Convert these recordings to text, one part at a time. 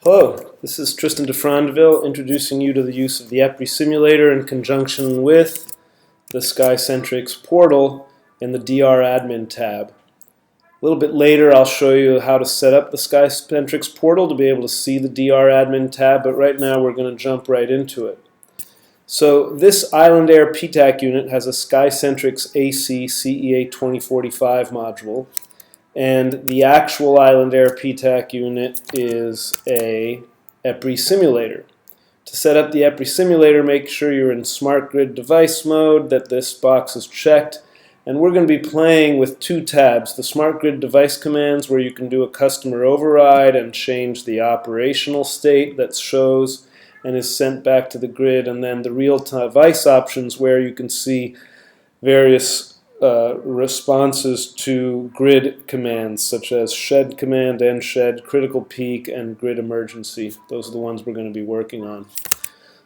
Hello, this is Tristan de Frandeville introducing you to the use of the EPRI simulator in conjunction with the SkyCentrics portal in the DR admin tab. A little bit later I'll show you how to set up the SkyCentrics portal to be able to see the DR admin tab, but right now we're going to jump right into it. So this Island Air PTAC unit has a SkyCentrics AC CEA-2045 module. And the actual Island Air PTAC unit is a EPRI simulator. To set up the EPRI simulator, make sure you're in Smart Grid device mode, that this box is checked. And we're going to be playing with two tabs, the Smart Grid device commands where you can do a customer override and change the operational state that shows and is sent back to the grid, and then the real device options where you can see various responses to grid commands such as shed command, end shed, critical peak, and grid emergency. Those are the ones we're going to be working on.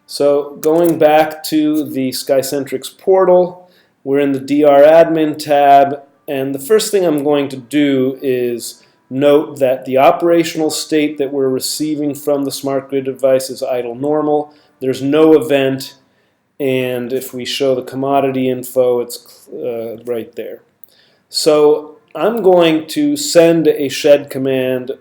So going back to the SkyCentrics portal, we're in the DR admin tab, and the first thing I'm going to do is note that the operational state that we're receiving from the smart grid device is idle normal. There's no event. And if we show the commodity info, it's right there. So I'm going to send a shed command.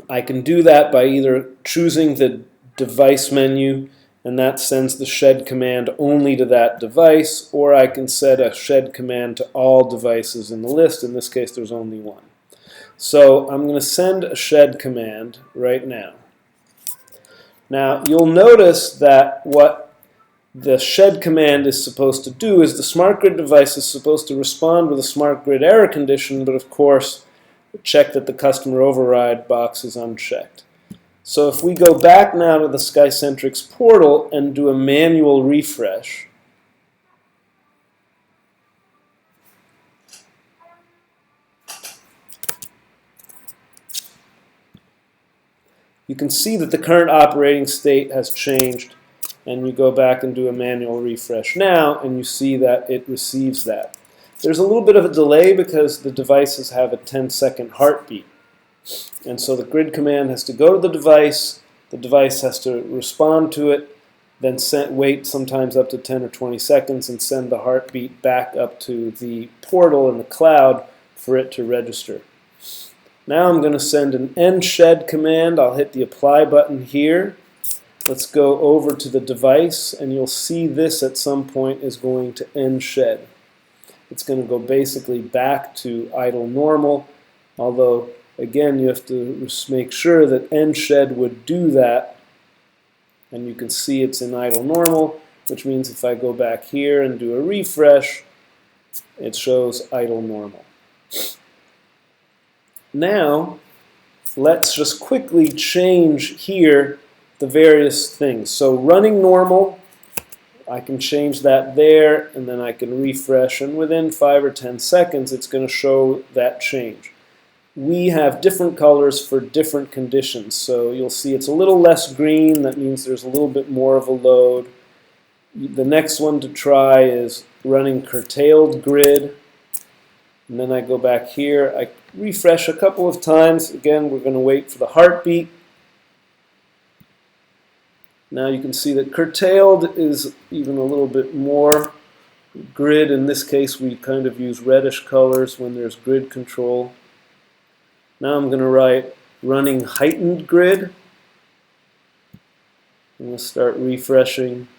I can do that by either choosing the device menu, and that sends the shed command only to that device, or I can set a shed command to all devices in the list. In this case, there's only one. So I'm going to send a shed command right now. Now, you'll notice that what the shed command is supposed to do is the smart grid device is supposed to respond with a smart grid error condition, but of course check that the customer override box is unchecked. So if we go back now to the SkyCentrics portal and do a manual refresh, you can see that the current operating state has changed. And you go back and do a manual refresh now, and you see that it receives that. There's a little bit of a delay because the devices have a 10-second heartbeat. And so the grid command has to go to the device has to respond to it, then wait sometimes up to 10 or 20 seconds and send the heartbeat back up to the portal in the cloud for it to register. Now I'm going to send an end shed command. I'll hit the apply button here. Let's go over to the device, and you'll see this at some point is going to end shed. It's going to go basically back to idle normal, although again you have to make sure that end shed would do that, and you can see it's in idle normal, which means if I go back here and do a refresh, it shows idle normal. Now let's just quickly change here the various things. So running normal, I can change that there, and then I can refresh, and within 5 or 10 seconds it's going to show that change. We have different colors for different conditions, so you'll see it's a little less green. That means there's a little bit more of a load. The next one to try is running curtailed grid, and then I go back here, I refresh a couple of times. Again, we're going to wait for the heartbeat. Now you can see that curtailed is even a little bit more grid. In this case, we kind of use reddish colors when there's grid control. Now I'm going to write running heightened grid. And we'll start refreshing.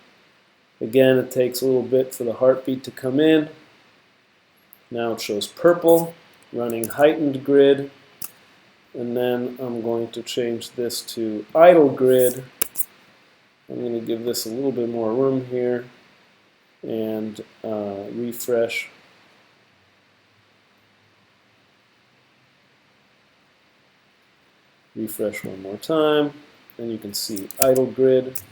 Again, it takes a little bit for the heartbeat to come in. Now it shows purple, running heightened grid. And then I'm going to change this to idle grid. I'm going to give this a little bit more room here and refresh. Refresh one more time, and you can see idle grid.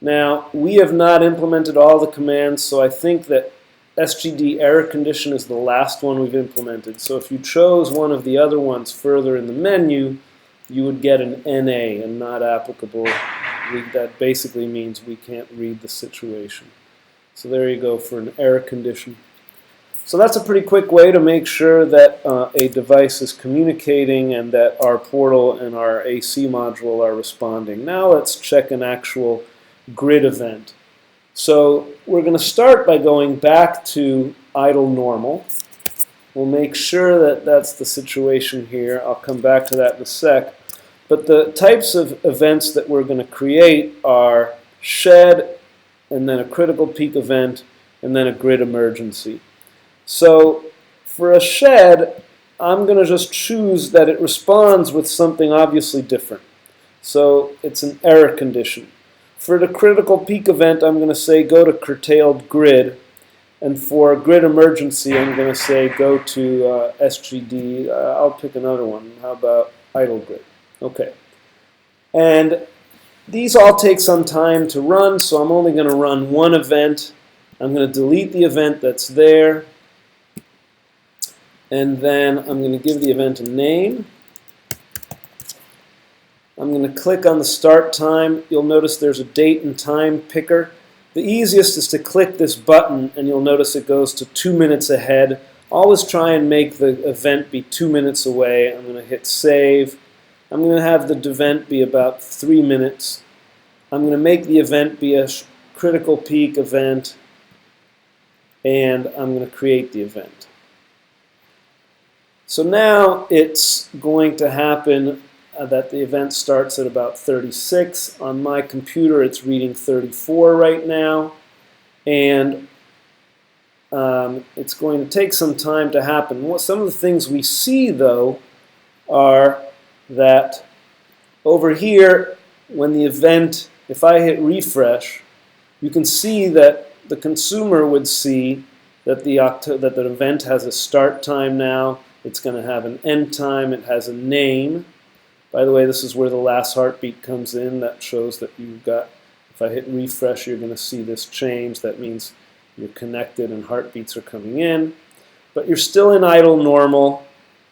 Now, we have not implemented all the commands, so I think that SGD error condition is the last one we've implemented. So if you chose one of the other ones further in the menu, you would get an NA and not applicable. That basically means we can't read the situation. So there you go for an error condition. So that's a pretty quick way to make sure that a device is communicating and that our portal and our AC module are responding. Now let's check an actual grid event. So we're going to start by going back to idle normal. We'll make sure that that's the situation here. I'll come back to that in a sec. But the types of events that we're going to create are shed, and then a critical peak event, and then a grid emergency. So for a shed, I'm going to just choose that it responds with something obviously different. So it's an error condition. For the critical peak event, I'm going to say go to curtailed grid. And for grid emergency, I'm going to say go to SGD. I'll pick another one. How about idle grid? Okay. And these all take some time to run, so I'm only going to run one event. I'm going to delete the event that's there. And then I'm going to give the event a name. I'm going to click on the start time. You'll notice there's a date and time picker. The easiest is to click this button, and you'll notice it goes to 2 minutes ahead. Always try and make the event be 2 minutes away. I'm going to hit save. I'm going to have the event be about 3 minutes. I'm going to make the event be a critical peak event, and I'm going to create the event. So now it's going to happen that the event starts at about 36. On my computer, it's reading 34 right now. And it's going to take some time to happen. Some of the things we see, though, are that over here, when the event, if I hit refresh, you can see that the consumer would see that the event has a start time now. It's going to have an end time. It has a name. By the way, this is where the last heartbeat comes in. That shows that you've got, if I hit refresh, you're going to see this change. That means you're connected and heartbeats are coming in. But you're still in idle normal,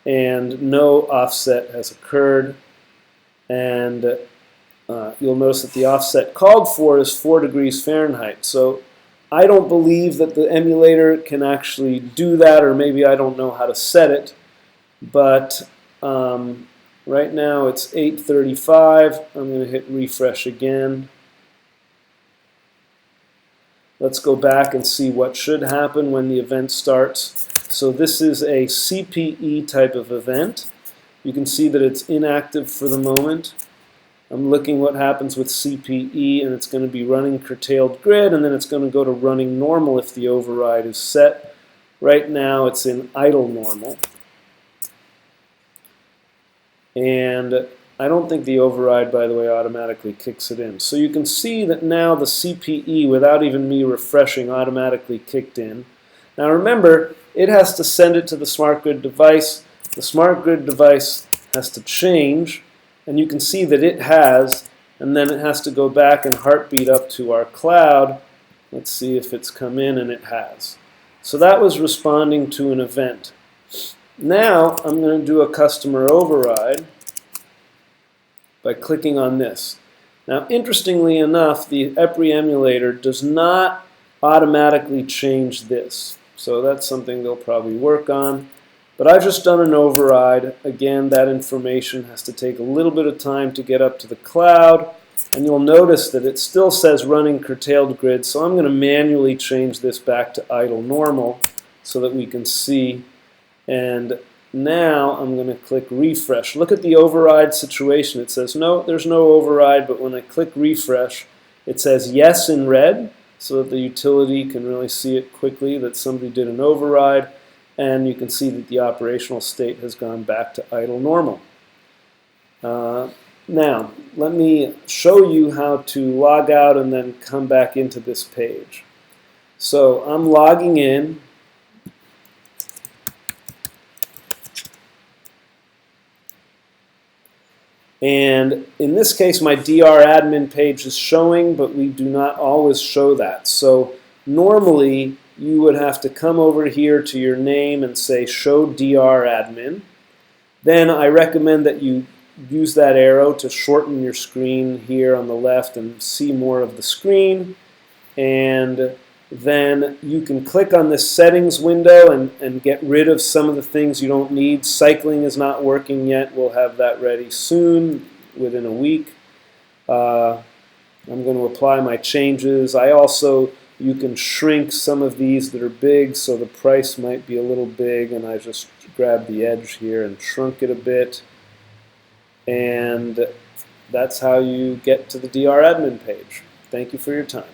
and no offset has occurred. And you'll notice that the offset called for is 4 degrees Fahrenheit. So I don't believe that the emulator can actually do that, or maybe I don't know how to set it. But right now it's 8:35. I'm going to hit refresh again. Let's go back and see what should happen when the event starts. So this is a CPE type of event. You can see that it's inactive for the moment. I'm looking what happens with CPE, and it's going to be running curtailed grid, and then it's going to go to running normal if the override is set. Right now it's in idle normal. And I don't think the override, by the way, automatically kicks it in. So you can see that now the CPE, without even me refreshing, automatically kicked in. Now remember, it has to send it to the smart grid device. The smart grid device has to change, and you can see that it has, and then it has to go back and heartbeat up to our cloud. Let's see if it's come in, and it has. So that was responding to an event. Now I'm going to do a customer override by clicking on this. Now interestingly enough, the EPRI emulator does not automatically change this. So that's something they'll probably work on. But I've just done an override. Again, that information has to take a little bit of time to get up to the cloud. And you'll notice that it still says running curtailed grid. So I'm going to manually change this back to idle normal so that we can see. And now I'm going to click refresh. Look at the override situation. It says no, there's no override, but when I click refresh, it says yes in red, so that the utility can really see it quickly that somebody did an override, and you can see that the operational state has gone back to idle normal. Now, let me show you how to log out and then come back into this page. So I'm logging in. And in this case, my DR admin page is showing, but we do not always show that. So normally, you would have to come over here to your name and say show DR admin. Then I recommend that you use that arrow to shorten your screen here on the left and see more of the screen. And then you can click on this settings window and get rid of some of the things you don't need. Cycling is not working yet. We'll have that ready soon, within a week. I'm going to apply my changes. You can shrink some of these that are big, so the price might be a little big, and I just grabbed the edge here and shrunk it a bit. And that's how you get to the DR admin page. Thank you for your time.